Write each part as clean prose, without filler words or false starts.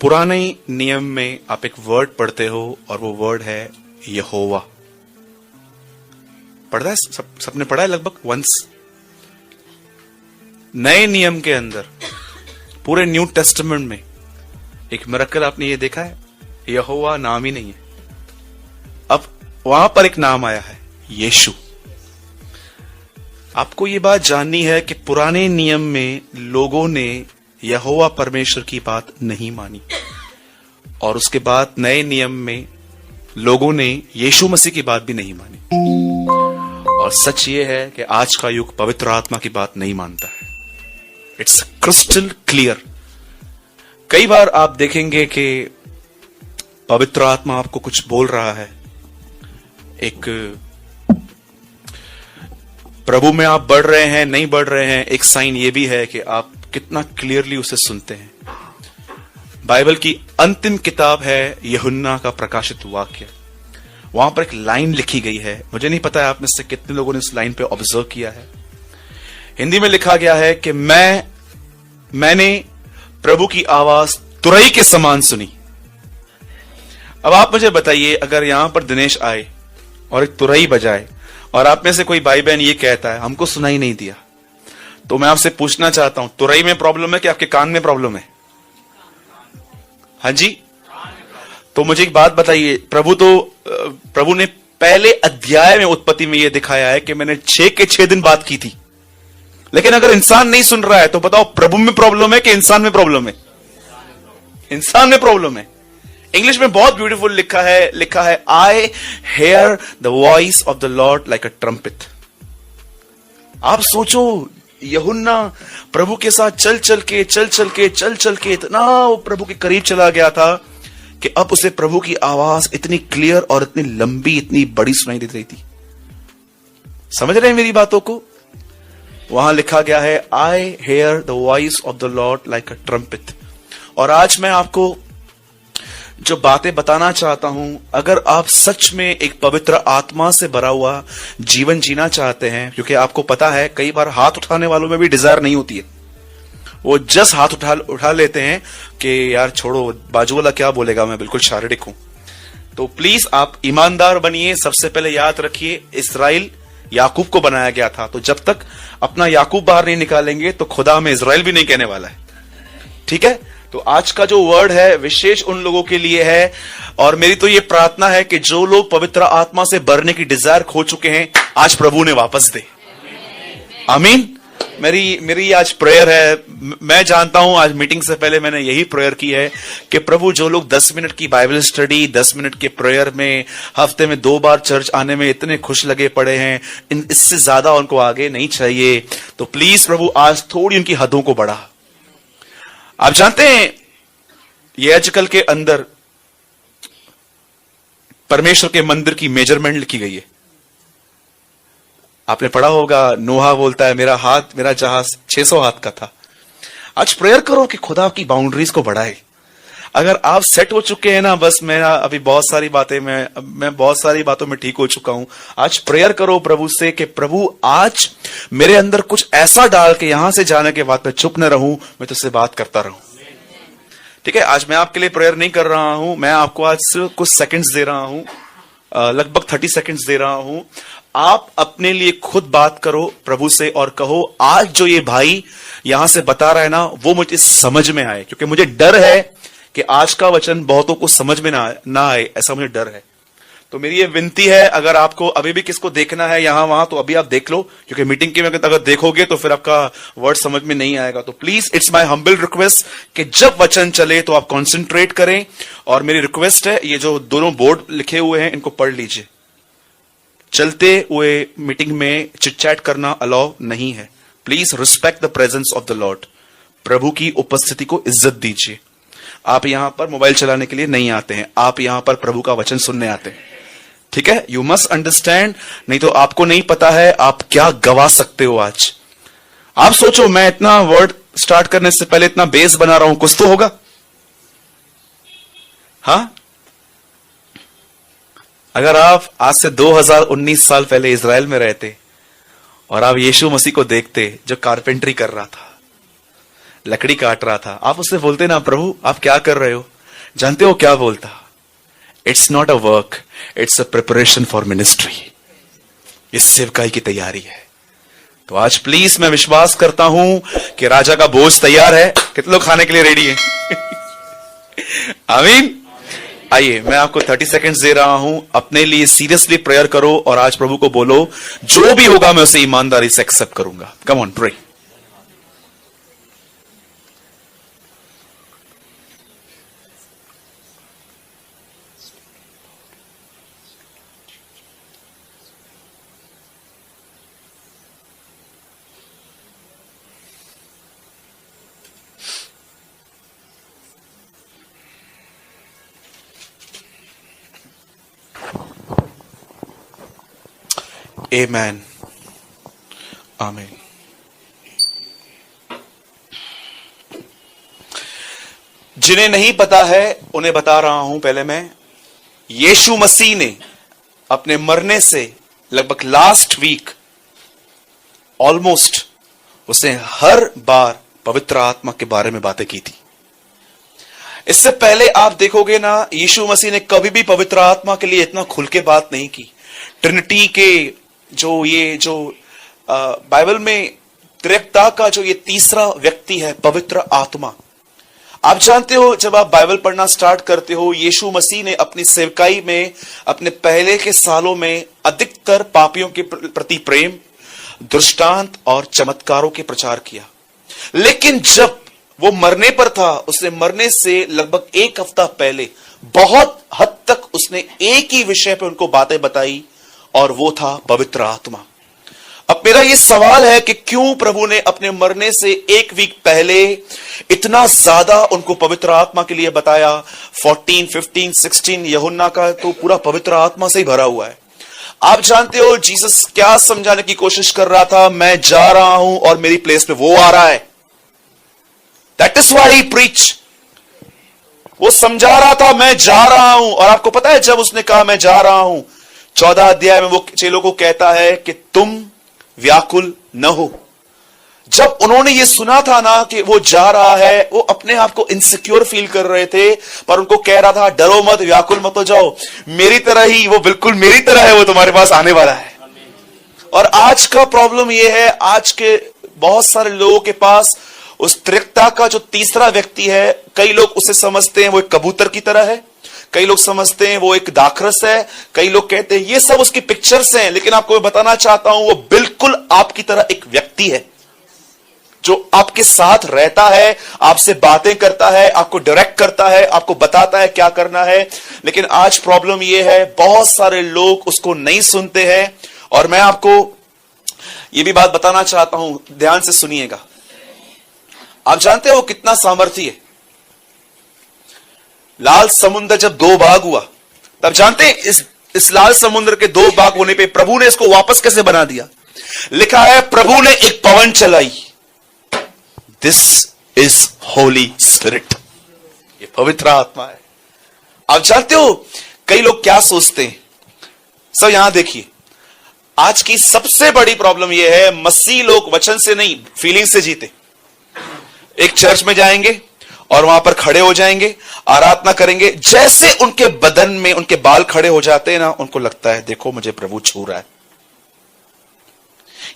पुराने नियम में आप एक वर्ड पढ़ते हो और वो वर्ड है यहोवा। पढ़ा है सबने पढ़ा है लगभग वंस। नए नियम के अंदर पूरे न्यू टेस्टामेंट में एक मिरेकल आपने ये देखा है, यहोवा नाम ही नहीं है, अब वहां पर एक नाम आया है यीशु। आपको ये बात जाननी है कि पुराने नियम में लोगों ने यहोवा परमेश्वर की बात नहीं मानी और उसके बाद नए नियम में लोगों ने यीशु मसीह की बात भी नहीं मानी। और सच ये है कि आज का युग पवित्र आत्मा की बात नहीं मानता है। It's crystal clear. कई बार आप देखेंगे कि पवित्र आत्मा आपको कुछ बोल रहा है, एक प्रभु में आप बढ़ रहे हैं नहीं बढ़ रहे हैं, एक साइन ये भी है कि आप कितना क्लियरली उसे सुनते हैं। बाइबल की अंतिम किताब है यूहन्ना का प्रकाशित वाक्य। वहां पर एक लाइन लिखी गई है, मुझे नहीं पता है आप में से कितने लोगों ने उस लाइन पे ऑब्जर्व किया है। हिंदी में लिखा गया है कि मैंने प्रभु की आवाज तुरई के समान सुनी। अब आप मुझे बताइए, अगर यहां पर दिनेश आए और एक तुरई बजाए और आप में से कोई भाई बहन ये कहता है हमको सुनाई नहीं दिया, तो मैं आपसे पूछना चाहता हूं, तुरई में प्रॉब्लम है कि आपके कान में प्रॉब्लम है? हाँ जी। तो मुझे एक बात बताइए, प्रभु ने पहले अध्याय में उत्पत्ति में यह दिखाया है कि मैंने 6 के 6 दिन बात की थी। लेकिन अगर इंसान नहीं सुन रहा है तो बताओ प्रभु में प्रॉब्लम है कि इंसान में प्रॉब्लम है? इंसान में प्रॉब्लम है। इंग्लिश में बहुत ब्यूटीफुल लिखा है I hear the voice of the Lord like a trumpet. आप सोचो, यूहन्ना प्रभु के साथ चल चल के इतना वो प्रभु के करीब चला गया था कि अब उसे प्रभु की आवाज इतनी क्लियर और इतनी लंबी, इतनी बड़ी सुनाई दे रही थी। समझ रहे हैं मेरी बातों को? वहां लिखा गया है I hear the voice of the Lord like a trumpet. और आज मैं आपको जो बातें बताना चाहता हूं, अगर आप सच में एक पवित्र आत्मा से भरा हुआ जीवन जीना चाहते हैं, क्योंकि आपको पता है कई बार हाथ उठाने वालों में भी डिजायर नहीं होती है, वो जस्ट हाथ उठा लेते हैं कि यार छोड़ो, बाजू वाला क्या बोलेगा, मैं बिल्कुल शारीरिक हूं। तो प्लीज आप ईमानदार बनिए। सबसे पहले याद रखिए, इस्राइल याकूब को बनाया गया था, तो जब तक अपना याकूब बाहर नहीं निकालेंगे तो खुदा हमें इस्राइल भी नहीं कहने वाला है। ठीक है? तो आज का जो वर्ड है विशेष उन लोगों के लिए है, और मेरी तो ये प्रार्थना है कि जो लोग पवित्र आत्मा से भरने की डिजायर खो चुके हैं, आज प्रभु ने वापस दे। आमीन। मेरी आज प्रेयर है। मैं जानता हूं आज मीटिंग से पहले मैंने यही प्रेयर की है कि प्रभु, जो लोग 10 मिनट की बाइबल स्टडी, 10 मिनट के प्रेयर में, हफ्ते में 2 बार चर्च आने में इतने खुश लगे पड़े हैं, इससे ज्यादा उनको आगे नहीं चाहिए। तो प्लीज प्रभु आज थोड़ी उनकी हदों को बढ़ा। आप जानते हैं ये आजकल के अंदर परमेश्वर के मंदिर की मेजरमेंट लिखी गई है। आपने पढ़ा होगा, नोहा बोलता है मेरा जहाज 600 हाथ का था। आज प्रेयर करो कि खुदा की बाउंड्रीज को बढ़ाए। अगर आप सेट हो चुके हैं ना, बस मेरा अभी बहुत सारी बातें, मैं बहुत सारी बातों में ठीक हो चुका हूं। आज प्रेयर करो प्रभु से कि प्रभु आज मेरे अंदर कुछ ऐसा डाल के यहां से जाने के बाद मैं चुप न रहूं, मैं तुझसे बात करता रहूं। ठीक है? आज मैं आपके लिए प्रेयर नहीं कर रहा हूं, मैं आपको आज सिर्फ कुछ सेकंड्स दे रहा हूं, लगभग 30 सेकंड्स दे रहा हूं। आप अपने लिए खुद बात करो प्रभु से और कहो, आज जो ये भाई यहां से बता रहा है ना, वो मुझे समझ में आए, क्योंकि मुझे डर है कि आज का वचन बहुतों को समझ में ना आए, ऐसा मुझे डर है। तो मेरी ये विनती है, अगर आपको अभी भी किसको देखना है यहां वहां, तो अभी आप देख लो, क्योंकि मीटिंग के में अगर देखोगे तो फिर आपका वर्ड समझ में नहीं आएगा। तो please, it's my humble request कि जब वचन चले तो आप कॉन्सेंट्रेट करें। और मेरी रिक्वेस्ट है, ये जो दोनों बोर्ड लिखे हुए हैं इनको पढ़ लीजिए। चलते हुए मीटिंग में चिट चैट करना अलाउ नहीं है। Please respect the presence of the Lord. प्रभु की उपस्थिति को इज्जत दीजिए। आप यहां पर मोबाइल चलाने के लिए नहीं आते हैं, आप यहां पर प्रभु का वचन सुनने आते हैं। ठीक है? यू मस्ट अंडरस्टैंड, नहीं तो आपको नहीं पता है आप क्या गवा सकते हो आज। आप सोचो, मैं इतना वर्ड स्टार्ट करने से पहले इतना बेस बना रहा हूं, कुछ तो होगा। हां, अगर आप आज से 2019 साल पहले इजराइल में रहते और आप यीशु मसीह को देखते जो कारपेंट्री कर रहा था, लकड़ी काट रहा था, आप उससे बोलते ना प्रभु आप क्या कर रहे हो? जानते हो क्या बोलता? It's not a work, it's a preparation for ministry. इस सेवकाई की तैयारी है। तो आज प्लीज मैं विश्वास करता हूं कि राजा का भोज तैयार है। कितने लोग खाने के लिए रेडी हैं? आमीन। आइए मैं आपको 30 सेकंड्स दे रहा हूं, अपने लिए सीरियसली प्रेयर करो और आज प्रभु को बोलो जो भी होगा मैं उसे ईमानदारी से एक्सेप्ट करूंगा। Come on pray. Amen. Amen. जिन्हें नहीं पता है उन्हें बता रहा हूं पहले मैं। यीशु मसीह ने अपने मरने से लगभग लास्ट वीक ऑलमोस्ट उसने हर बार पवित्र आत्मा के बारे में बातें की थी। इससे पहले आप देखोगे ना, यीशु मसीह ने कभी भी पवित्र आत्मा के लिए इतना खुल के बात नहीं की। ट्रिनिटी के जो बाइबल में त्रिएकता का जो ये तीसरा व्यक्ति है पवित्र आत्मा, आप जानते हो जब आप बाइबल पढ़ना स्टार्ट करते हो, यीशु मसीह ने अपनी सेवकाई में अपने पहले के सालों में अधिकतर पापियों के प्रति प्रेम, दृष्टांत और चमत्कारों के प्रचार किया। लेकिन जब वो मरने पर था, उसने मरने से लगभग एक हफ्ता पहले बहुत हद तक उसने एक ही विषय पर उनको बातें बताई और वो था पवित्र आत्मा। अब मेरा ये सवाल है कि क्यों प्रभु ने अपने मरने से एक वीक पहले इतना ज्यादा उनको पवित्र आत्मा के लिए बताया। 14, 15, 16 यूहन्ना का तो पूरा पवित्र आत्मा से ही भरा हुआ है। आप जानते हो जीसस क्या समझाने की कोशिश कर रहा था? मैं जा रहा हूं और मेरी प्लेस पे वो आ रहा है। That is why he preach. वो समझा रहा था मैं जा रहा हूं। और आपको पता है जब उसने कहा मैं जा रहा हूं, 14 अध्याय में वो चेलों को कहता है कि तुम व्याकुल न हो। जब उन्होंने ये सुना था ना कि वो जा रहा है, वो अपने आप को इनसिक्योर फील कर रहे थे, पर उनको कह रहा था डरो मत, व्याकुल मत हो जाओ, मेरी तरह ही वो, बिल्कुल मेरी तरह है, वो तुम्हारे पास आने वाला है। और आज का प्रॉब्लम ये है, आज के बहुत सारे लोगों के पास उस त्रिएकता का जो तीसरा व्यक्ति है, कई लोग उसे समझते हैं वो एक कबूतर की तरह है, कई लोग समझते हैं वो एक दाखरस है, कई लोग कहते हैं ये सब उसकी पिक्चर्स हैं। लेकिन आपको मैं बताना चाहता हूं वो बिल्कुल आपकी तरह एक व्यक्ति है जो आपके साथ रहता है, आपसे बातें करता है, आपको डायरेक्ट करता है, आपको बताता है क्या करना है। लेकिन आज प्रॉब्लम यह है बहुत सारे लोग उसको नहीं सुनते हैं। और मैं आपको यह भी बात बताना चाहता हूं, ध्यान से सुनिएगा। आप जानते हो कितना सामर्थ्य है? लाल समुद्र जब दो भाग हुआ, तब जानते हैं इस लाल समुद्र के दो भाग होने पे प्रभु ने इसको वापस कैसे बना दिया? लिखा है प्रभु ने एक पवन चलाई। This is Holi spirit. ये पवित्र आत्मा है। आप जानते हो कई लोग क्या सोचते हैं? सब यहां देखिए, आज की सबसे बड़ी प्रॉब्लम यह है मसीह लोग वचन से नहीं फीलिंग से जीते। एक चर्च में जाएंगे और वहां पर खड़े हो जाएंगे, आराधना करेंगे, जैसे उनके बदन में उनके बाल खड़े हो जाते हैं ना, उनको लगता है देखो मुझे प्रभु छू रहा है।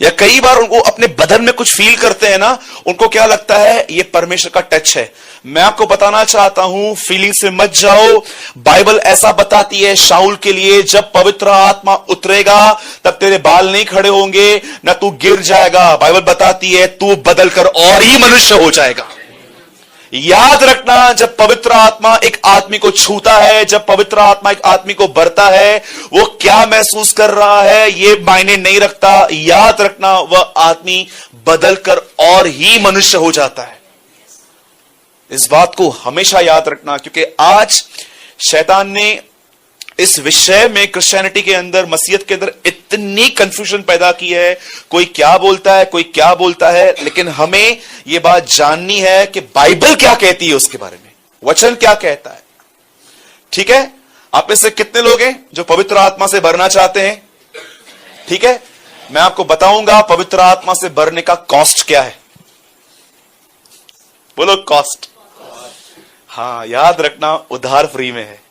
या कई बार उनको अपने बदन में कुछ फील करते हैं ना, उनको क्या लगता है ये परमेश्वर का टच है। मैं आपको बताना चाहता हूं फीलिंग से मत जाओ। बाइबल ऐसा बताती है शाऊल के लिए, जब पवित्र आत्मा उतरेगा तब तेरे बाल नहीं खड़े होंगे, ना तू गिर जाएगा। बाइबल बताती है तू बदलकर और ही मनुष्य हो जाएगा। याद रखना, जब पवित्र आत्मा एक आदमी को छूता है, जब पवित्र आत्मा एक आदमी को भरता है, वो क्या महसूस कर रहा है ये मायने नहीं रखता। याद रखना वह आदमी बदलकर और ही मनुष्य हो जाता है। इस बात को हमेशा याद रखना, क्योंकि आज शैतान ने इस विषय में क्रिश्चियनिटी के अंदर, मसीहत के अंदर इतनी कंफ्यूजन पैदा की है। कोई क्या बोलता है, कोई क्या बोलता है, लेकिन हमें यह बात जाननी है कि बाइबल क्या कहती है उसके बारे में, वचन क्या कहता है। ठीक है? आप में से कितने लोग हैं जो पवित्र आत्मा से भरना चाहते हैं? ठीक है, मैं आपको बताऊंगा पवित्र आत्मा से भरने का कॉस्ट क्या है। बोलो कॉस्ट। हाँ, याद रखना, उधार फ्री में है,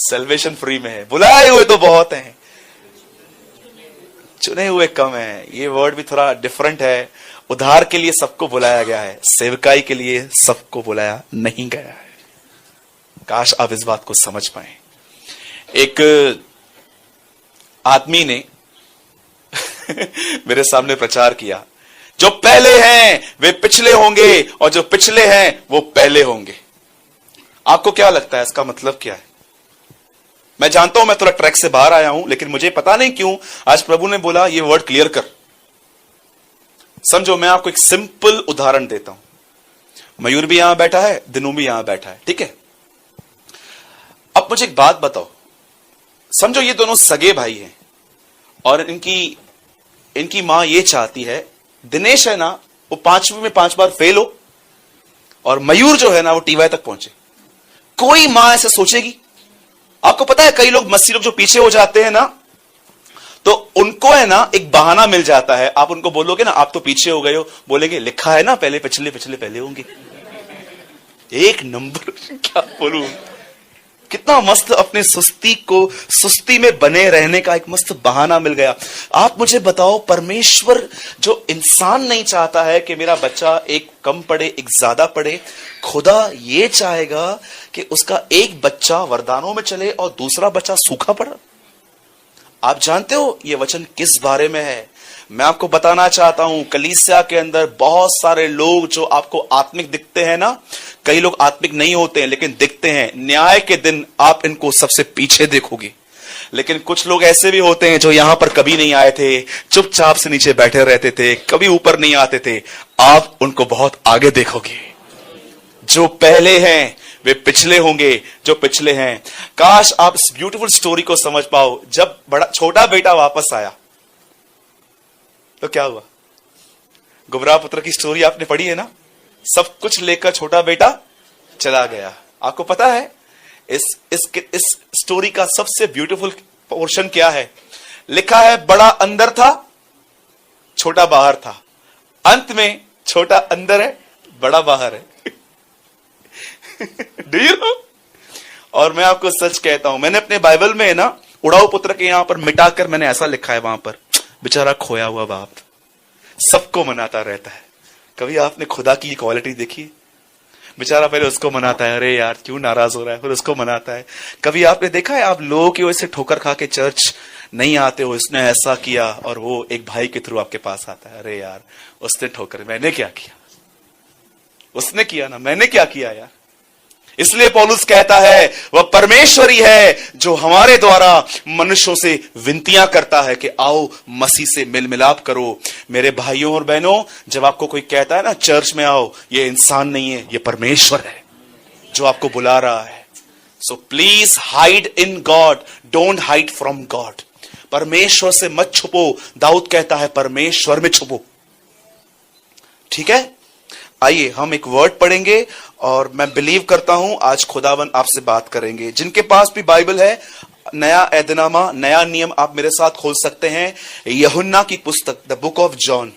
सेल्वेशन फ्री में है। बुलाए हुए तो बहुत हैं, चुने हुए कम हैं। ये वर्ड भी थोड़ा डिफरेंट है। उधार के लिए सबको बुलाया गया है, सेवकाई के लिए सबको बुलाया नहीं गया है। काश आप इस बात को समझ पाए। एक आदमी ने मेरे सामने प्रचार किया, जो पहले हैं वे पिछले होंगे और जो पिछले हैं वो पहले होंगे। आपको क्या लगता है इसका मतलब क्या है? मैं जानता हूं मैं थोड़ा ट्रैक से बाहर आया हूं, लेकिन मुझे पता नहीं क्यों आज प्रभु ने बोला ये वर्ड क्लियर कर। समझो, मैं आपको एक सिंपल उदाहरण देता हूं। मयूर भी यहां बैठा है, दिनू भी यहां बैठा है, ठीक है? अब मुझे एक बात बताओ, समझो ये दोनों सगे भाई हैं और इनकी मां ये चाहती है, दिनेश है ना वो 5वीं में 5 बार फेल हो और मयूर जो है ना वो टीवाई तक पहुंचे। कोई मां ऐसे सोचेगी? आपको पता है कई लोग मसीह लोग जो पीछे हो जाते हैं ना, तो उनको है ना एक बहाना मिल जाता है। आप उनको बोलोगे ना आप तो पीछे हो गए हो, बोलेंगे लिखा है ना पहले पिछले पिछले पहले होंगे। एक नंबर क्या बोलूं, कितना मस्त अपने सुस्ती में बने रहने का एक मस्त बहाना मिल गया। आप मुझे बताओ, परमेश्वर जो इंसान नहीं चाहता है कि मेरा बच्चा एक कम पढ़े एक ज्यादा पढ़े, खुदा ये चाहेगा कि उसका एक बच्चा वरदानों में चले और दूसरा बच्चा सूखा पड़ा। आप जानते हो ये वचन किस बारे में है? मैं आपको बताना चाहता हूं, कलीसिया के अंदर बहुत सारे लोग जो आपको आत्मिक दिखते हैं ना, कई लोग आत्मिक नहीं होते हैं लेकिन दिखते हैं। न्याय के दिन आप इनको सबसे पीछे देखोगे, लेकिन कुछ लोग ऐसे भी होते हैं जो यहां पर कभी नहीं आए थे, चुपचाप से नीचे बैठे रहते थे, कभी ऊपर नहीं आते थे। आप उनको बहुत आगे देखोगे। जो पहले हैं वे पिछले होंगे, जो पिछले हैं। काश आप इस ब्यूटीफुल स्टोरी को समझ पाओ। जब छोटा बेटा वापस आया तो क्या हुआ? गुमराह पुत्र की स्टोरी आपने पढ़ी है ना? सब कुछ लेकर छोटा बेटा चला गया। आपको पता है इस स्टोरी का सबसे ब्यूटीफुल पोर्शन क्या है? लिखा है बड़ा अंदर था, छोटा बाहर था। अंत में छोटा अंदर है, बड़ा बाहर है। Do you know? और मैं आपको सच कहता हूं, मैंने अपने बाइबल में ना उड़ाऊ पुत्र के यहां पर मिटाकर मैंने ऐसा लिखा है, वहां पर बेचारा खोया हुआ बाप सबको मनाता रहता है। कभी आपने खुदा की क्वालिटी देखी? बेचारा पहले उसको मनाता है, अरे यार क्यों नाराज हो रहा है, फिर उसको मनाता है। कभी आपने देखा है आप लोगों की वजह से ठोकर खा के चर्च नहीं आते हो, इसने ऐसा किया, और वो एक भाई के थ्रू आपके पास आता है, अरे यार उसने ठोकर, मैंने क्या किया? उसने किया ना, मैंने क्या किया यार? इसलिए पौलुस कहता है वह परमेश्वर ही है जो हमारे द्वारा मनुष्यों से विनतियां करता है कि आओ मसीह से मिल मिलाप करो। मेरे भाइयों और बहनों, जब आपको कोई कहता है ना चर्च में आओ, ये इंसान नहीं है, ये परमेश्वर है जो आपको बुला रहा है। So please hide in God, don't hide from God. परमेश्वर से मत छुपो। दाऊद कहता है परमेश्वर में छुपो। ठीक है, आइए हम एक वर्ड पढ़ेंगे और मैं बिलीव करता हूं आज खुदावन आपसे बात करेंगे। जिनके पास भी बाइबल है, नया ऐदनामा, नया नियम, आप मेरे साथ खोल सकते हैं यूहन्ना की पुस्तक, द बुक ऑफ जॉन।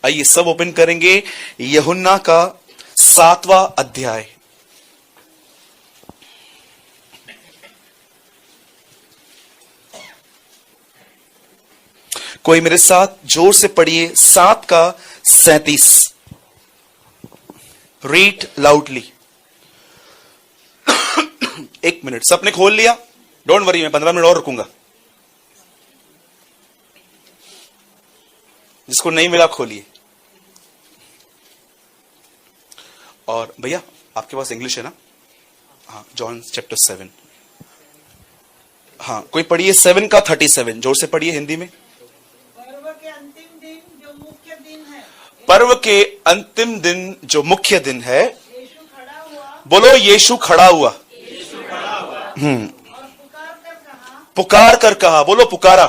आइए सब ओपन करेंगे यूहन्ना का 7वां अध्याय। कोई मेरे साथ जोर से पढ़िए 7 का 37। Read loudly. 1 मिनट, सबने खोल लिया? डोंट वरी, मैं 15 मिनट और रुकूंगा। जिसको नहीं मिला खोलिए। और भैया आपके पास इंग्लिश है ना? हाँ, जॉन चैप्टर 7। हाँ, कोई पढ़िए 7 का 37। जोर से पढ़िए हिंदी में। पर्व के अंतिम दिन जो मुख्य दिन है, बोलो यीशु खड़ा हुआ। पुकार कर कहा, बोलो पुकारा।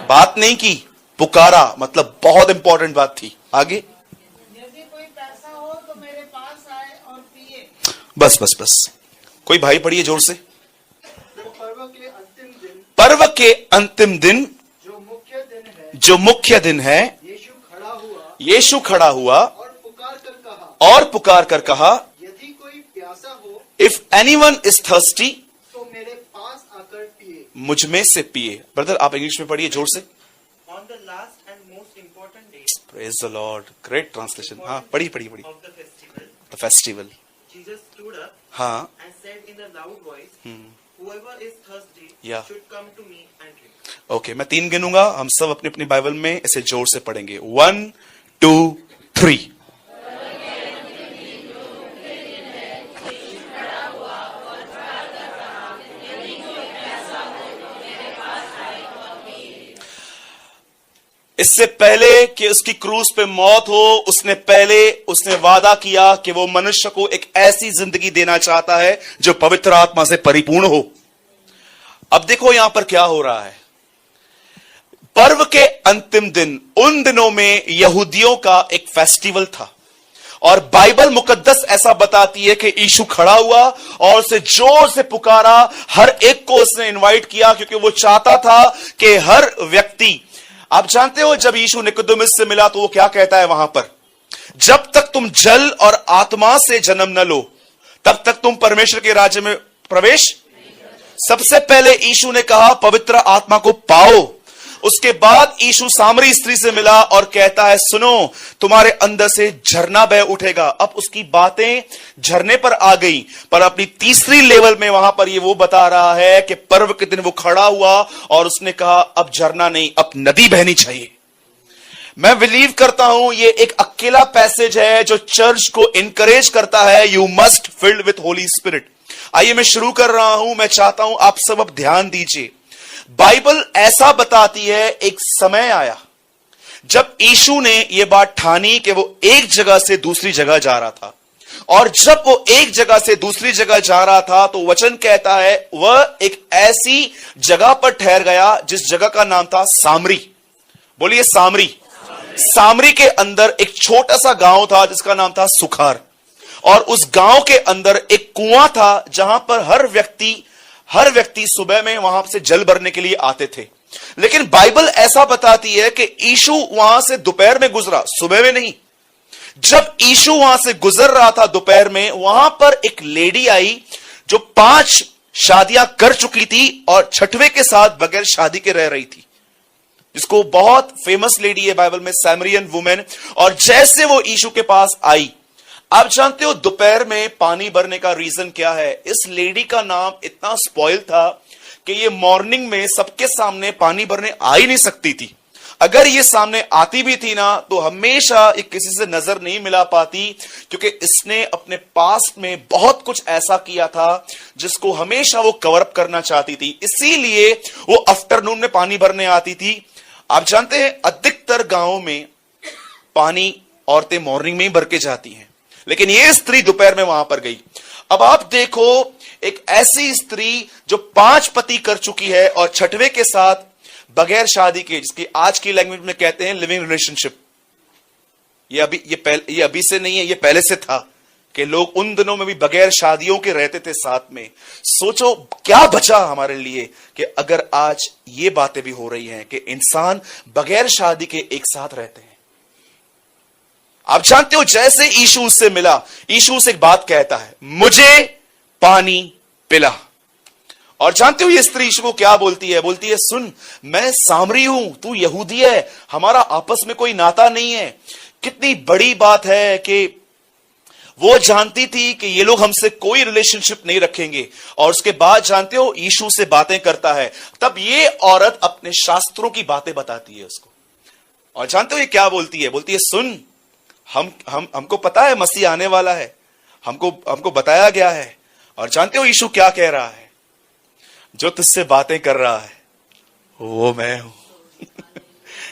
बात नहीं की, पुकारा, मतलब बहुत इंपॉर्टेंट बात थी। आगे, यदि कोई प्यासा हो तो मेरे पास आए और पिए। बस बस बस, कोई भाई पढ़िए जोर से। पर्व के अंतिम दिन, पर्व के अंतिम दिन जो मुख्य दिन है, यीशु खड़ा हुआ और पुकार कर कहा, यदि कोई प्यासा हो इफ एनीवन इज थर्स्टी, तो मेरे पास आकर पिए। मुझ में से पिए। ब्रदर आप इंग्लिश में पढ़िए जोर से। On the last and most important day praise the Lord, great translation. हाँ पढ़िए पढ़िए पढ़िए। of the festival, the festival. Jesus stood up हाँ and said in a loud voice, whoever is thirsty Yeah. should come to me and drink. Okay, मैं 3 गिनूंगा, हम सब अपनी अपनी बाइबल में इसे जोर से पढ़ेंगे। 1 2 3। इससे पहले कि उसकी क्रूस पे मौत हो, उसने वादा किया कि वो मनुष्य को एक ऐसी जिंदगी देना चाहता है जो पवित्र आत्मा से परिपूर्ण हो। अब देखो यहां पर क्या हो रहा है। पर्व के अंतिम दिन, उन दिनों में यहूदियों का एक फेस्टिवल था और बाइबल मुकद्दस ऐसा बताती है कि यीशु खड़ा हुआ और उसे जोर से पुकारा। हर एक को उसने इनवाइट किया क्योंकि वो चाहता था कि हर व्यक्ति, आप जानते हो जब यीशु निकोदेमुस से मिला तो वो क्या कहता है वहां पर, जब तक तुम जल और आत्मा से जन्म न लो तब तक तुम परमेश्वर के राज्य में प्रवेश। सबसे पहले यीशु ने कहा पवित्र आत्मा को पाओ। उसके बाद यीशु सामरी स्त्री से मिला और कहता है सुनो, तुम्हारे अंदर से झरना बह उठेगा। अब उसकी बातें झरने पर आ गई, पर अपनी तीसरी लेवल में वहां पर ये वो बता रहा है कि पर्व के दिन वो खड़ा हुआ और उसने कहा अब झरना नहीं, अब नदी बहनी चाहिए। मैं बिलीव करता हूं ये एक अकेला पैसेज है जो चर्च को इंकरेज करता है, you must filled with Holi spirit. आइए मैं शुरू कर रहा हूं। मैं चाहता हूं आप सब अब ध्यान दीजिए। बाइबल ऐसा बताती है एक समय आया जब यीशु ने यह बात ठानी कि वो एक जगह से दूसरी जगह जा रहा था, और जब वो एक जगह से दूसरी जगह जा रहा था तो वचन कहता है वह एक ऐसी जगह पर ठहर गया जिस जगह का नाम था सामरी। बोलिए सामरी। सामरी के अंदर एक छोटा सा गांव था जिसका नाम था सुखार, और उस गांव के अंदर एक कुआं था जहां पर हर व्यक्ति सुबह में वहां से जल भरने के लिए आते थे। लेकिन बाइबल ऐसा बताती है कि यीशु वहां से दोपहर में गुजरा, सुबह में नहीं। जब यीशु वहां से गुजर रहा था दोपहर में, वहां पर एक लेडी आई जो 5 शादियां कर चुकी थी और 6वें के साथ बगैर शादी के रह रही थी, जिसको बहुत फेमस लेडी है बाइबल में, सैमरियन वुमेन। और जैसे वो यीशु के पास आई, आप जानते हो दोपहर में पानी भरने का रीजन क्या है? इस लेडी का नाम इतना स्पॉइल था कि ये मॉर्निंग में सबके सामने पानी भरने आ ही नहीं सकती थी। अगर ये सामने आती भी थी ना तो हमेशा ये किसी से नजर नहीं मिला पाती, क्योंकि इसने अपने पास्ट में बहुत कुछ ऐसा किया था जिसको हमेशा वो कवर अप करना चाहती थी। इसीलिए वो आफ्टरनून में पानी भरने आती थी। आप जानते हैं अधिकतर गांवों में पानी औरतें मॉर्निंग में ही भर के जाती हैं, लेकिन ये स्त्री दोपहर में वहां पर गई। अब आप देखो, एक ऐसी स्त्री जो 5 पति कर चुकी है और 6वें के साथ बगैर शादी के, जिसकी आज की लैंग्वेज में कहते हैं लिविंग रिलेशनशिप। ये अभी से नहीं है, ये पहले से था कि लोग उन दिनों में भी बगैर शादियों के रहते थे साथ में। सोचो क्या बचा हमारे लिए कि अगर आज ये बातें भी हो रही हैं कि इंसान बगैर शादी के एक साथ रहते हैं। आप जानते हो जैसे यीशु उससे मिला, यीशु उसे एक बात कहता है, मुझे पानी पिला। और जानते हो ये स्त्री यीशु को क्या बोलती है? बोलती है सुन, मैं सामरी हूं, तू यहूदी है, हमारा आपस में कोई नाता नहीं है। कितनी बड़ी बात है कि वो जानती थी कि ये लोग हमसे कोई रिलेशनशिप नहीं रखेंगे। और उसके बाद जानते हो यीशु से बातें करता है, तब ये औरत अपने शास्त्रों की बातें बताती है उसको। और जानते हो ये क्या बोलती है? बोलती है सुन, हमको पता है मसीह आने वाला है, हमको बताया गया है। और जानते हो यीशु क्या कह रहा है? जो तुझसे बातें कर रहा है वो मैं हूं।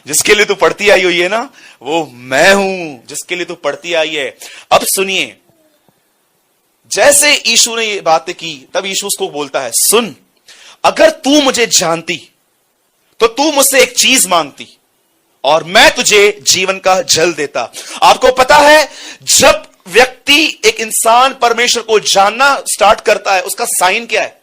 जिसके लिए तू पढ़ती आई हुई है ना, वो मैं हूं जिसके लिए तू पढ़ती आई है। अब सुनिए, जैसे यीशु ने ये बातें की तब यीशु उसको बोलता है सुन, अगर तू मुझे जानती तो तू मुझसे एक चीज मांगती और मैं तुझे जीवन का जल देता। आपको पता है जब व्यक्ति, एक इंसान परमेश्वर को जानना स्टार्ट करता है, उसका साइन क्या है?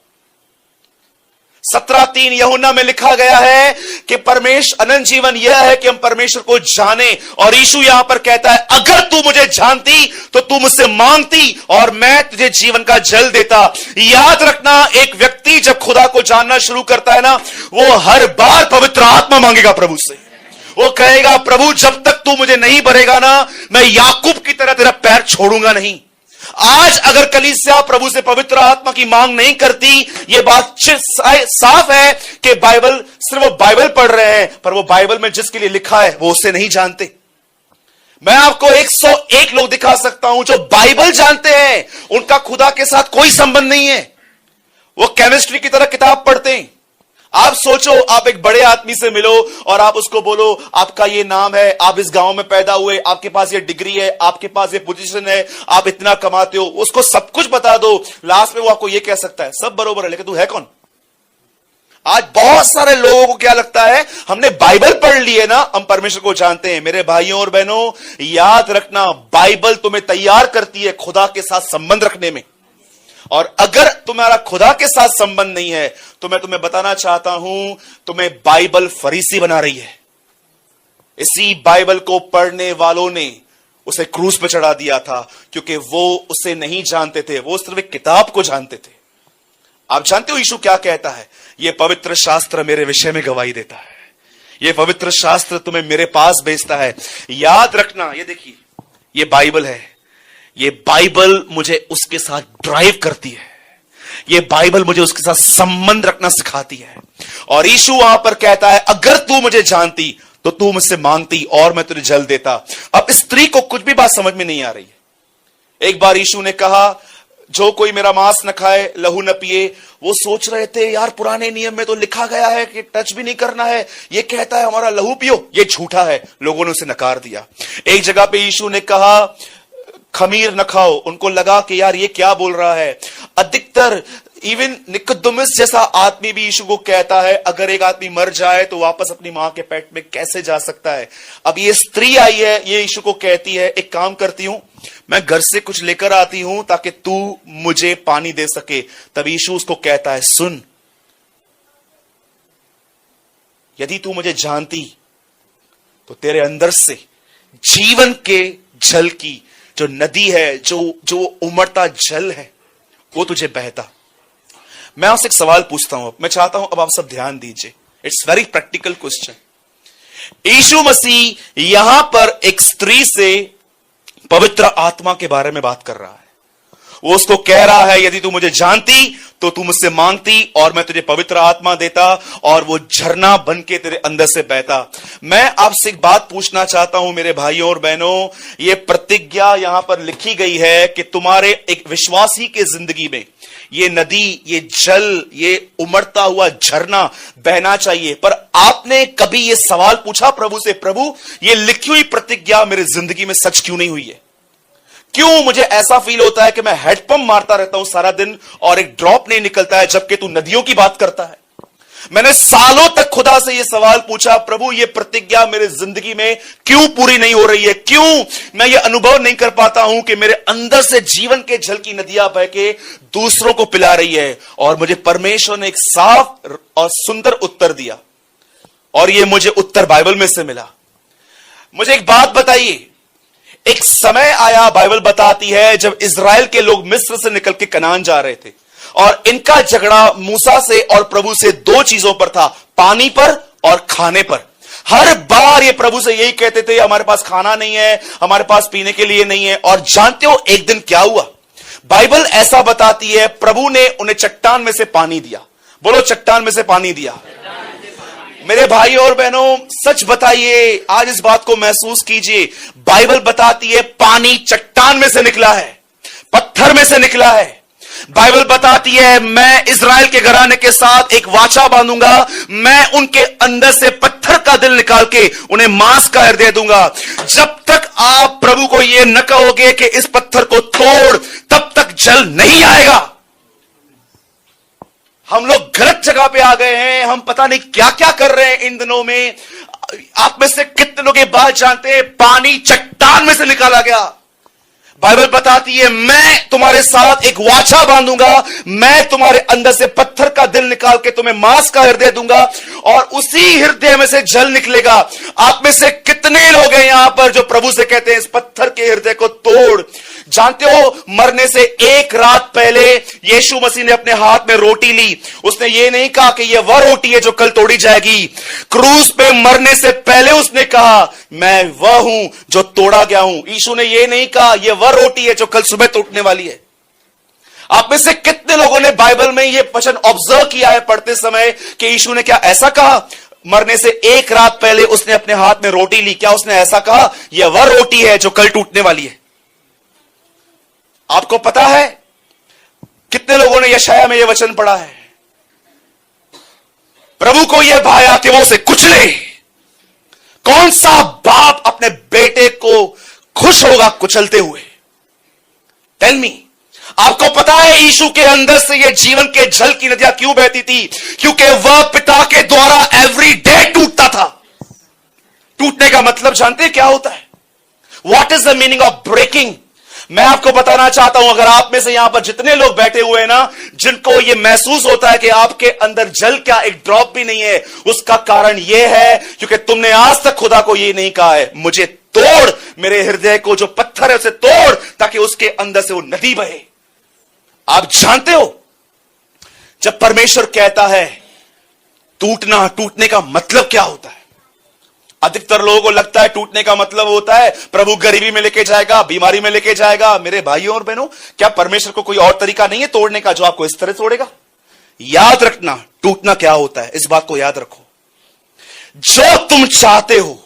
17:3 यूहन्ना में लिखा गया है कि परमेश्वर अनंत जीवन यह है कि हम परमेश्वर को जाने। और यीशु यहां पर कहता है, अगर तू मुझे जानती तो तू मुझसे मांगती और मैं तुझे जीवन का जल देता। याद रखना, एक व्यक्ति जब खुदा को जानना शुरू करता है ना, वो हर बार पवित्र आत्मा मांगेगा प्रभु से। वो कहेगा, प्रभु जब तक तू मुझे नहीं भरेगा ना, मैं याकूब की तरह तेरा पैर छोड़ूंगा नहीं। आज अगर कलीसिया प्रभु से पवित्र आत्मा की मांग नहीं करती, यह बात साफ है कि बाइबल सिर्फ वो बाइबल पढ़ रहे हैं, पर वो बाइबल में जिसके लिए लिखा है वो उसे नहीं जानते। मैं आपको 101 लोग दिखा सकता हूं जो बाइबल जानते हैं, उनका खुदा के साथ कोई संबंध नहीं है। वो केमिस्ट्री की तरह किताब पढ़ते हैं। आप सोचो, आप एक बड़े आदमी से मिलो और आप उसको बोलो, आपका ये नाम है, आप इस गांव में पैदा हुए, आपके पास ये डिग्री है, आपके पास ये पोजीशन है, आप इतना कमाते हो, उसको सब कुछ बता दो। लास्ट में वो आपको ये कह सकता है, सब बरोबर है, लेकिन तू है कौन? आज बहुत सारे लोगों को क्या लगता है, हमने बाइबल पढ़ ली है ना, हम परमेश्वर को जानते हैं। मेरे भाइयों और बहनों, याद रखना, बाइबल तुम्हें तैयार करती है खुदा के साथ संबंध रखने में। और अगर तुम्हारा खुदा के साथ संबंध नहीं है तो मैं तुम्हें बताना चाहता हूं, तुम्हें बाइबल फरीसी बना रही है। इसी बाइबल को पढ़ने वालों ने उसे क्रूस पर चढ़ा दिया था, क्योंकि वो उसे नहीं जानते थे, वो सिर्फ एक किताब को जानते थे। आप जानते हो यीशु क्या कहता है? यह पवित्र शास्त्र मेरे विषय में गवाही देता है, यह पवित्र शास्त्र तुम्हें मेरे पास भेजता है। याद रखना, ये देखिए, यह बाइबल है, ये बाइबल मुझे उसके साथ ड्राइव करती है, ये बाइबल मुझे उसके साथ संबंध रखना सिखाती है। और यीशु वहां पर कहता है, अगर तू मुझे जानती तो तू मुझसे मांगती और मैं तुझे जल देता। अब स्त्री को कुछ भी बात समझ में नहीं आ रही है। एक बार यीशु ने कहा, जो कोई मेरा मांस न खाए, लहू न पिए। वो सोच रहे थे, यार पुराने नियम में तो लिखा गया है कि टच भी नहीं करना है, ये कहता है हमारा लहू पियो, ये झूठा है। लोगों ने उसे नकार दिया। एक जगह पे यीशु ने कहा, खमीर न खाओ। उनको लगा कि यार ये क्या बोल रहा है। अधिकतर इवन निकोदेमुस जैसा आदमी भी यीशु को कहता है, अगर एक आदमी मर जाए तो वापस अपनी मां के पेट में कैसे जा सकता है। अब ये स्त्री आई है, ये यीशु को कहती है, एक काम करती हूं, मैं घर से कुछ लेकर आती हूं ताकि तू मुझे पानी दे सके। तब यीशु उसको कहता है, सुन, यदि तू मुझे जानती तो तेरे अंदर से जीवन के जल की जो नदी है, जो उमड़ता जल है, वो तुझे बहता। मैं आपसे एक सवाल पूछता हूं, मैं चाहता हूं अब आप सब ध्यान दीजिए। It's very practical question. यीशु मसीह यहां पर एक स्त्री से पवित्र आत्मा के बारे में बात कर रहा है। वो उसको कह रहा है, यदि तू मुझे जानती तो तू मुझसे मांगती और मैं तुझे पवित्र आत्मा देता और वो झरना बन के तेरे अंदर से बहता। मैं आपसे एक बात पूछना चाहता हूं मेरे भाइयों और बहनों, ये प्रतिज्ञा यहां पर लिखी गई है कि तुम्हारे एक विश्वासी के जिंदगी में ये नदी, ये जल, ये उमड़ता हुआ झरना बहना चाहिए। पर आपने कभी ये सवाल पूछा प्रभु से, प्रभु ये लिखी हुई प्रतिज्ञा मेरे जिंदगी में सच क्यों नहीं हुई है? क्यों मुझे ऐसा फील होता है कि मैं हेडपंप मारता रहता हूं सारा दिन और एक ड्रॉप नहीं निकलता है, जबकि तू नदियों की बात करता है? मैंने सालों तक खुदा से यह सवाल पूछा, प्रभु ये प्रतिज्ञा मेरे जिंदगी में क्यों पूरी नहीं हो रही है? क्यों मैं ये अनुभव नहीं कर पाता हूं कि मेरे अंदर से जीवन के जल की नदियां बह के दूसरों को पिला रही है? और मुझे परमेश्वर ने एक साफ और सुंदर उत्तर दिया, और ये मुझे उत्तर बाइबल में से मिला। मुझे एक बात बताइए, एक समय आया, बाइबल बताती है, जब इजराइल के लोग मिस्र से निकल के कनान जा रहे थे और इनका झगड़ा मूसा से और प्रभु से दो चीजों पर था, पानी पर और खाने पर। हर बार ये प्रभु से यही कहते थे, हमारे पास खाना नहीं है, हमारे पास पीने के लिए नहीं है। और जानते हो एक दिन क्या हुआ? बाइबल ऐसा बताती है, प्रभु ने उन्हें चट्टान में से पानी दिया। बोलो, चट्टान में से पानी दिया। मेरे भाई और बहनों, सच बताइए, आज इस बात को महसूस कीजिए, बाइबल बताती है पानी चट्टान में से निकला है, पत्थर में से निकला है। बाइबल बताती है, मैं इजराइल के घराने के साथ एक वाचा बांधूंगा, मैं उनके अंदर से पत्थर का दिल निकाल के उन्हें मांस का हृदय दूंगा। जब तक आप प्रभु को यह न कहोगे कि इस पत्थर को तोड़, तब तक जल नहीं आएगा। हम लोग गलत जगह पे आ गए हैं, हम पता नहीं क्या क्या कर रहे हैं इन दिनों में। आप में से कितने लोग ये बात जानते हैं, पानी चट्टान में से निकाला गया। बाइबल बताती है मैं तुम्हारे साथ एक वाचा बांधूंगा, मैं तुम्हारे अंदर से पत्थर का दिल निकाल के तुम्हें मांस का हृदय दूंगा और उसी हृदय में से जल निकलेगा। आप में से कितने लोग हैं यहां पर जो प्रभु से कहते हैं इस पत्थर के हृदय को तोड़। जानते हो, मरने से एक रात पहले यीशु मसीह ने अपने हाथ में रोटी ली। उसने ये नहीं कहा कि यह वह रोटी है जो कल तोड़ी जाएगी। क्रूस पे मरने से पहले उसने कहा मैं वह हूं जो तोड़ा गया हूं। यीशु ने यह नहीं कहा यह वह रोटी है जो कल सुबह टूटने वाली है। आप में से कितने लोगों ने बाइबल में यह वचन ऑब्जर्व किया है पढ़ते समय कि यीशु ने क्या ऐसा कहा? मरने से एक रात पहले उसने अपने हाथ में रोटी ली, क्या उसने ऐसा कहा यह वह रोटी है जो कल टूटने वाली है? आपको पता है कितने लोगों ने यशाया में यह वचन पढ़ा है? प्रभु को यह भाया कि वो उसे कुचले। कौन सा बाप अपने बेटे को खुश होगा कुचलते हुए? Tell me. आपको पता है यीशु के अंदर से यह जीवन के जल की नदियां क्यों बहती थी? क्योंकि वह पिता के द्वारा एवरी डे टूटता था। टूटने का मतलब जानते हैं क्या होता है? What is the meaning of breaking? मैं आपको बताना चाहता हूं, अगर आप में से यहां पर जितने लोग बैठे हुए हैं ना, जिनको यह महसूस होता है कि आपके अंदर जल क्या एक ड्रॉप भी नहीं है, उसका कारण यह है क्योंकि तुमने आज तक खुदा को यह नहीं कहा है मुझे तोड़, मेरे हृदय को जो पत्थर है उसे तोड़ ताकि उसके अंदर से वो नदी बहे। आप जानते हो जब परमेश्वर कहता है टूटना, टूटने का मतलब क्या होता है? अधिकतर लोगों को लगता है टूटने का मतलब होता है प्रभु गरीबी में लेके जाएगा, बीमारी में लेके जाएगा। मेरे भाइयों और बहनों, क्या परमेश्वर को कोई और तरीका नहीं है तोड़ने का जो आपको इस तरह तोड़ेगा? याद रखना टूटना क्या होता है, इस बात को याद रखो। जो तुम चाहते हो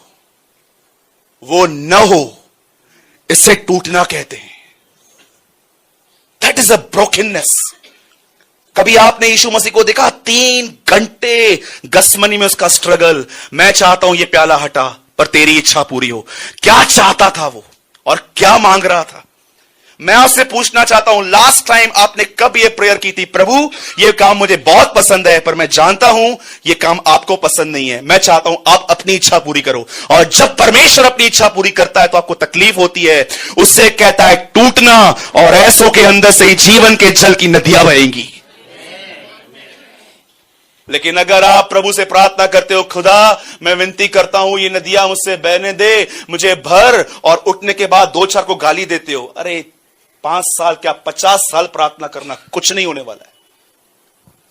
वो न हो, इसे टूटना कहते हैं। That is a brokenness. कभी आपने यीशु मसीह को देखा 3 घंटे गसमनी में उसका स्ट्रगल, मैं चाहता हूं ये प्याला हटा पर तेरी इच्छा पूरी हो। क्या चाहता था वो और क्या मांग रहा था? मैं आपसे पूछना चाहता हूं लास्ट टाइम आपने कब ये प्रेयर की थी? प्रभु ये काम मुझे बहुत पसंद है पर मैं जानता हूं ये काम आपको पसंद नहीं है, मैं चाहता हूं आप अपनी इच्छा पूरी करो। और जब परमेश्वर अपनी इच्छा पूरी करता है तो आपको तकलीफ होती है, उससे कहता है टूटना, और ऐसों के अंदर से जीवन के जल की नदियां बहेंगी। लेकिन अगर आप प्रभु से प्रार्थना करते हो खुदा मैं विनती करता हूं ये नदियां मुझसे बहने दे, मुझे भर, और उठने के बाद 2-4 को गाली देते हो, अरे 5 साल क्या 50 साल प्रार्थना करना, कुछ नहीं होने वाला है,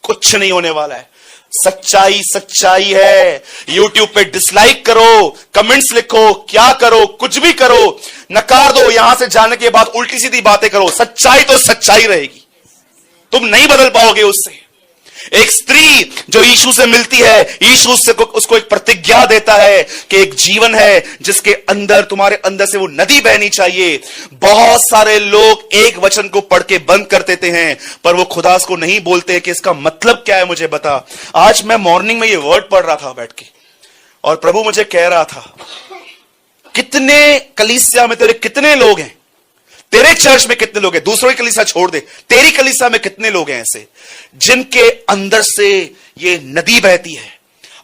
कुछ नहीं होने वाला है। सच्चाई सच्चाई है। YouTube पे डिसलाइक करो, कमेंट्स लिखो, क्या करो, कुछ भी करो, नकार दो, यहां से जाने के बाद उल्टी सीधी बातें करो, सच्चाई तो सच्चाई रहेगी, तुम नहीं बदल पाओगे उससे। एक स्त्री जो यीशु से मिलती है, यीशु उसको एक प्रतिज्ञा देता है कि एक जीवन है जिसके अंदर, तुम्हारे अंदर से वो नदी बहनी चाहिए। बहुत सारे लोग एक वचन को पढ़ के बंद कर देते हैं पर वो खुदा को नहीं बोलते कि इसका मतलब क्या है, मुझे बता। आज मैं मॉर्निंग में ये वर्ड पढ़ रहा था बैठ के, और प्रभु मुझे कह रहा था कितने कलीसिया में तेरे कितने लोग हैं, तेरे चर्च में कितने लोग हैं, दूसरों की कलीसिया छोड़ दे, तेरी कलीसिया में कितने लोग हैं ऐसे जिनके अंदर से ये नदी बहती है।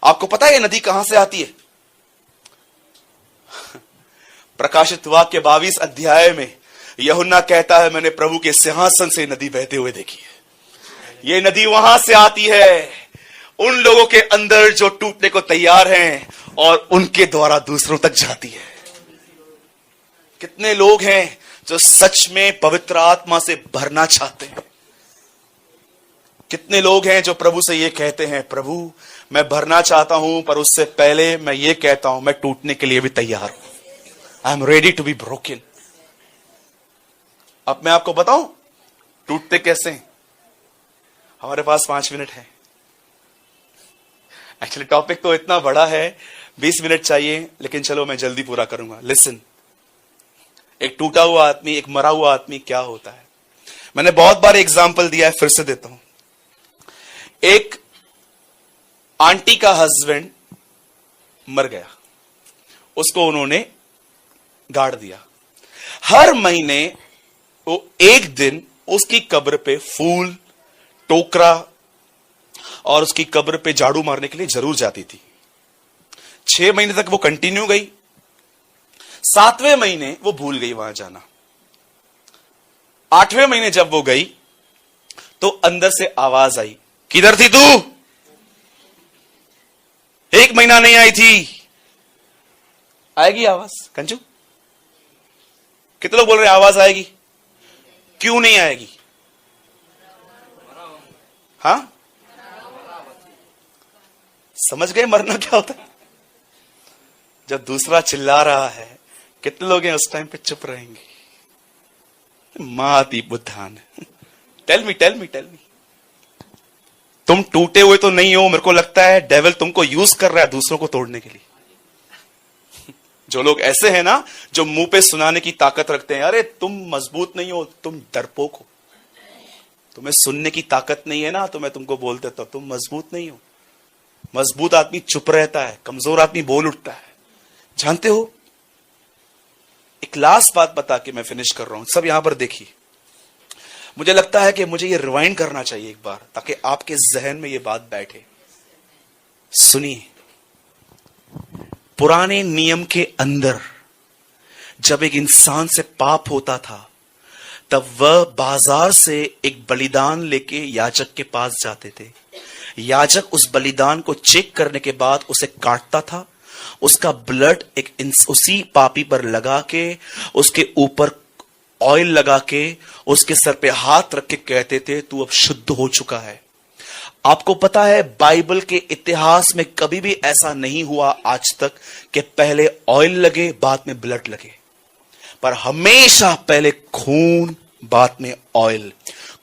आपको पता है ये नदी कहां से आती है? प्रकाशित वाक्य 22 अध्याय में यूहन्ना कहता है मैंने प्रभु के सिंहासन से नदी बहते हुए देखी है। ये नदी वहां से आती है उन लोगों के अंदर जो टूटने को तैयार हैं और उनके द्वारा दूसरों तक जाती है। कितने लोग हैं जो सच में पवित्र आत्मा से भरना चाहते हैं? कितने लोग हैं जो प्रभु से ये कहते हैं प्रभु मैं भरना चाहता हूं पर उससे पहले मैं ये कहता हूं मैं टूटने के लिए भी तैयार हूं, I am ready to be broken. अब मैं आपको बताऊं टूटते कैसे हैं? हमारे पास 5 मिनट है। एक्चुअली टॉपिक तो इतना बड़ा है, 20 मिनट चाहिए, लेकिन चलो मैं जल्दी पूरा करूंगा। लिसन, एक टूटा हुआ आदमी, एक मरा हुआ आदमी क्या होता है? मैंने बहुत बार एग्जाम्पल दिया है, फिर से देता हूं। एक आंटी का हस्बैंड मर गया, उसको उन्होंने गाड़ दिया। हर महीने वो एक दिन उसकी कब्र पे फूल, टोकरा और उसकी कब्र पे झाड़ू मारने के लिए जरूर जाती थी। 6 महीने तक वो कंटिन्यू गई। 7वें महीने वो भूल गई वहां जाना। 8वें महीने जब वो गई तो अंदर से आवाज आई, किधर थी तू? 1 महीना नहीं आई थी। आएगी आवाज कंजू? कितने लोग बोल रहे हैं आवाज आएगी? क्यों नहीं आएगी? हाँ, समझ गए मरना क्या होता है? जब दूसरा चिल्ला रहा है, कितने लोग हैं उस टाइम पे चुप रहेंगे? माती बुद्धान। टेल मी तुम टूटे हुए तो नहीं हो। मेरे को लगता है डेविल तुमको यूज कर रहा है दूसरों को तोड़ने के लिए। जो लोग ऐसे हैं ना, जो मुंह पे सुनाने की ताकत रखते हैं, अरे तुम मजबूत नहीं हो, तुम डरपोक हो, तुम्हें सुनने की ताकत नहीं है ना, तो मैं तुमको बोल देता हूं तुम मजबूत नहीं हो। मजबूत आदमी चुप रहता है, कमजोर आदमी बोल उठता है। जानते हो, एक लास्ट बात बता के मैं फिनिश कर रहा हूं। सब यहां पर देखिए, मुझे लगता है कि मुझे ये रिवाइंड करना चाहिए एक बार, ताकि आपके जहन में ये बात बैठे। सुनिए, पुराने नियम के अंदर जब एक इंसान से पाप होता था, तब वह बाजार से एक बलिदान लेके याजक के पास जाते थे। याजक उस बलिदान को चेक करने के बाद उसे काटता था, उसका ब्लड उसी पापी पर लगा के, उसके ऊपर ऑयल लगा के, उसके सर पे हाथ रख के कहते थे तू अब शुद्ध हो चुका है। आपको पता है, बाइबल के इतिहास में कभी भी ऐसा नहीं हुआ आज तक कि पहले ऑयल लगे बाद में ब्लड लगे, पर हमेशा पहले खून बाद में ऑयल।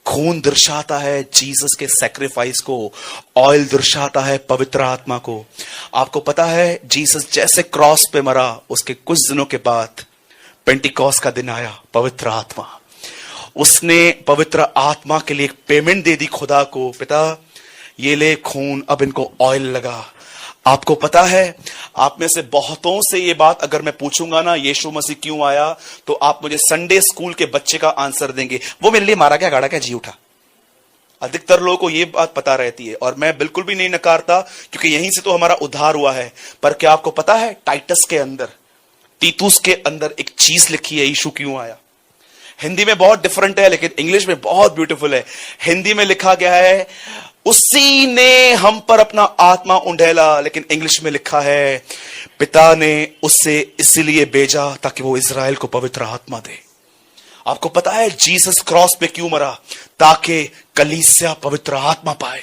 खून दर्शाता है जीसस के सैक्रिफाइस को, ऑयल दर्शाता है पवित्र आत्मा को। आपको पता है, जीसस जैसे क्रॉस पे मरा, उसके कुछ दिनों के बाद पेंटिकॉस्ट का दिन आया, पवित्र आत्मा। उसने पवित्र आत्मा के लिए एक पेमेंट दे दी खुदा को, पिता ये ले खून, अब इनको ऑयल लगा। आपको पता है, आप में से बहुतों से ये बात अगर मैं पूछूंगा ना, यीशु मसीह क्यों आया, तो आप मुझे संडे स्कूल के बच्चे का आंसर देंगे, वो मेरे लिए मारा गया, गाड़ा क्या, जी उठा। अधिकतर लोगों को ये बात पता रहती है, और मैं बिल्कुल भी नहीं नकारता, क्योंकि यहीं से तो हमारा उद्धार हुआ है। पर क्या आपको पता है, टाइटस के अंदर, तीतुस के अंदर एक चीज लिखी है, यीशु क्यों आया। हिंदी में बहुत डिफरेंट है, लेकिन इंग्लिश में बहुत ब्यूटीफुल है। हिंदी में लिखा गया है, उसी ने हम पर अपना आत्मा उंडेला, लेकिन इंग्लिश में लिखा है, पिता ने उससे इसलिए भेजा ताकि वो इज़राइल को पवित्र आत्मा दे। आपको पता है जीसस क्रॉस पे क्यों मरा, ताकि कलीसिया पवित्र आत्मा पाए।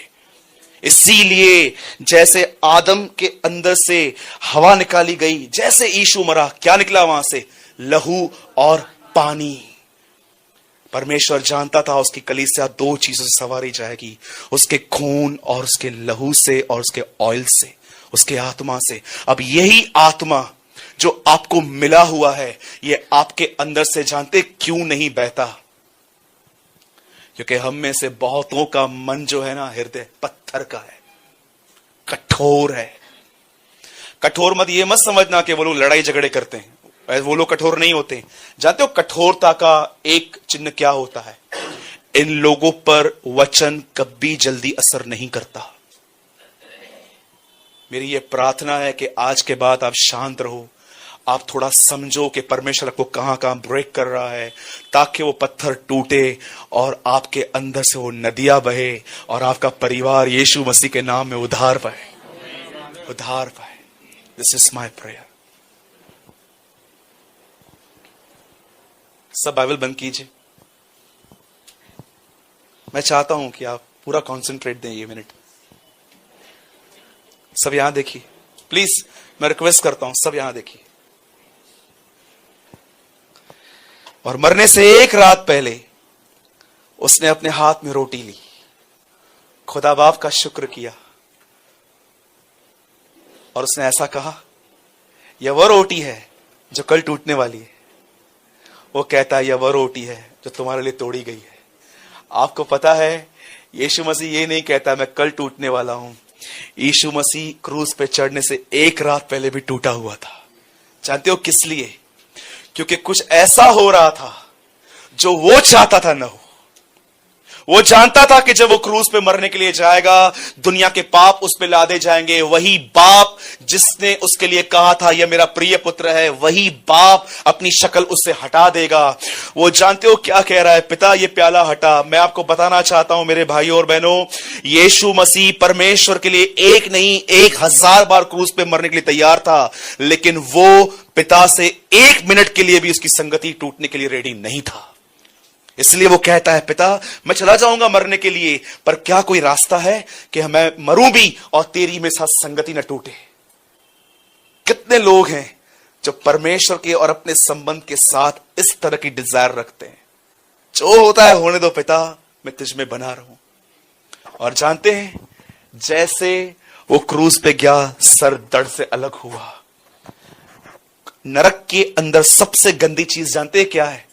इसीलिए जैसे आदम के अंदर से हवा निकाली गई, जैसे यीशु मरा, क्या निकला वहां से, लहू और पानी। परमेश्वर जानता था उसकी कलीसिया 2 चीजों से सवारी जाएगी, उसके खून और उसके लहू से, और उसके ऑयल से, उसके आत्मा से। अब यही आत्मा जो आपको मिला हुआ है, ये आपके अंदर से जानते क्यों नहीं बहता? क्योंकि हम में से बहुतों का मन जो है ना, हृदय पत्थर का है, कठोर है। कठोर मत ये मत समझना कि वो लोग लड़ाई झगड़े करते हैं, वो लोग कठोर नहीं होते। जानते हो कठोरता का एक चिन्ह क्या होता है? इन लोगों पर वचन कभी जल्दी असर नहीं करता। मेरी ये प्रार्थना है कि आज के बाद आप शांत रहो, आप थोड़ा समझो कि परमेश्वर आपको कहां कहां ब्रेक कर रहा है, ताकि वो पत्थर टूटे और आपके अंदर से वो नदियां बहे, और आपका परिवार यीशु मसीह के नाम में उद्धार पाए, उद्धार पाए। This is my prayer. सब बाइबल बंद कीजिए। मैं चाहता हूं कि आप पूरा कंसंट्रेट दें ये मिनट। सब यहां देखिए प्लीज, मैं रिक्वेस्ट करता हूं, सब यहां देखिए। और मरने से 1 रात पहले उसने अपने हाथ में रोटी ली, खुदा बाप का शुक्र किया, और उसने ऐसा कहा, यह वह रोटी है जो कल टूटने वाली है। वो कहता है, यह वह रोटी है जो तुम्हारे लिए तोड़ी गई है। आपको पता है, यीशु मसीह ये नहीं कहता मैं कल टूटने वाला हूं। यीशु मसीह क्रूस पे चढ़ने से 1 रात पहले भी टूटा हुआ था। जानते हो किस लिए? क्योंकि कुछ ऐसा हो रहा था जो वो चाहता था ना हो। वो जानता था कि जब वो क्रूज पे मरने के लिए जाएगा, दुनिया के पाप उस पे लादे जाएंगे। वही बाप जिसने उसके लिए कहा था यह मेरा प्रिय पुत्र है, वही बाप अपनी शक्ल उससे हटा देगा। वो जानते हो क्या कह रहा है? पिता ये प्याला हटा। मैं आपको बताना चाहता हूं मेरे भाइयों और बहनों, यीशु मसीह परमेश्वर के लिए एक नहीं 1000 बार क्रूज पे मरने के लिए तैयार था, लेकिन वो पिता से 1 मिनट के लिए भी उसकी संगति टूटने के लिए रेडी नहीं था। इसलिए वो कहता है, पिता मैं चला जाऊंगा मरने के लिए, पर क्या कोई रास्ता है कि मैं मरूं भी और तेरी मेरे साथ संगति न टूटे? कितने लोग हैं जो परमेश्वर के और अपने संबंध के साथ इस तरह की डिजायर रखते हैं, जो होता है होने दो पिता, मैं तुझ में बना रहूं। और जानते हैं, जैसे वो क्रूज पे गया, सर दर्द से अलग हुआ। नरक के अंदर सबसे गंदी चीज जानते हैं क्या है?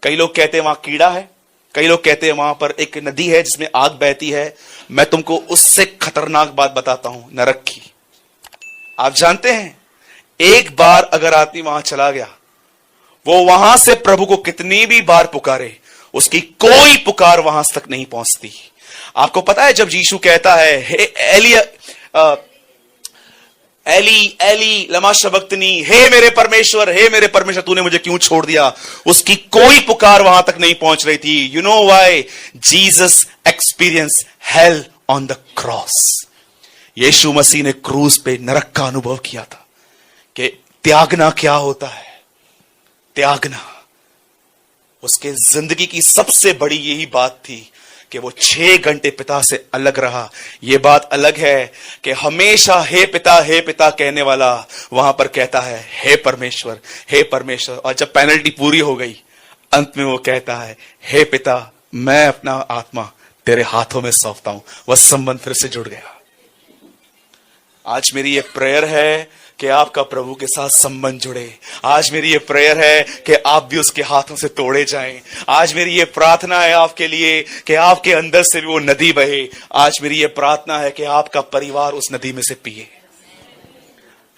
कई लोग कहते हैं वहां कीड़ा है, कई लोग कहते हैं वहां पर एक नदी है जिसमें आग बहती है। मैं तुमको उससे खतरनाक बात बताता हूं, नरक की। आप जानते हैं, एक बार अगर आदमी वहां चला गया, वो वहां से प्रभु को कितनी भी बार पुकारे, उसकी कोई पुकार वहां तक नहीं पहुंचती। आपको पता है, जब यीशु कहता है, हे एली एली लमा शबक्तनी, हे मेरे परमेश्वर तूने मुझे क्यों छोड़ दिया, उसकी कोई पुकार वहां तक नहीं पहुंच रही थी। You know why? Jesus experience hell on the cross. यीशु मसीह ने क्रूज पे नरक का अनुभव किया था कि त्यागना क्या होता है। त्यागना उसके जिंदगी की सबसे बड़ी यही बात थी कि वो 6 घंटे पिता से अलग रहा। यह बात अलग है कि हमेशा हे पिता कहने वाला वहां पर कहता है हे परमेश्वर। और जब पेनल्टी पूरी हो गई, अंत में वो कहता है, हे पिता मैं अपना आत्मा तेरे हाथों में सौंपता हूं। वह संबंध फिर से जुड़ गया। आज मेरी ये प्रेयर है कि आपका प्रभु के साथ संबंध जुड़े। आज मेरी ये प्रेयर है कि आप भी उसके हाथों से तोड़े जाएं। आज मेरी ये प्रार्थना है आपके लिए कि आपके अंदर से भी वो नदी बहे। आज मेरी ये प्रार्थना है कि आपका परिवार उस नदी में से पिए।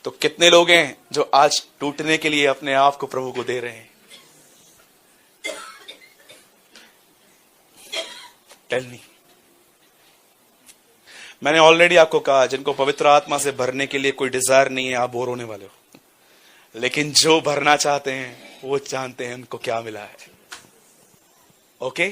तो कितने लोग हैं जो आज टूटने के लिए अपने आप को प्रभु को दे रहे हैं? Tell me. मैंने ऑलरेडी आपको कहा, जिनको पवित्र आत्मा से भरने के लिए कोई डिजायर नहीं है, आप बोर होने वाले हो। लेकिन जो भरना चाहते हैं वो जानते हैं उनको क्या मिला है। ओके?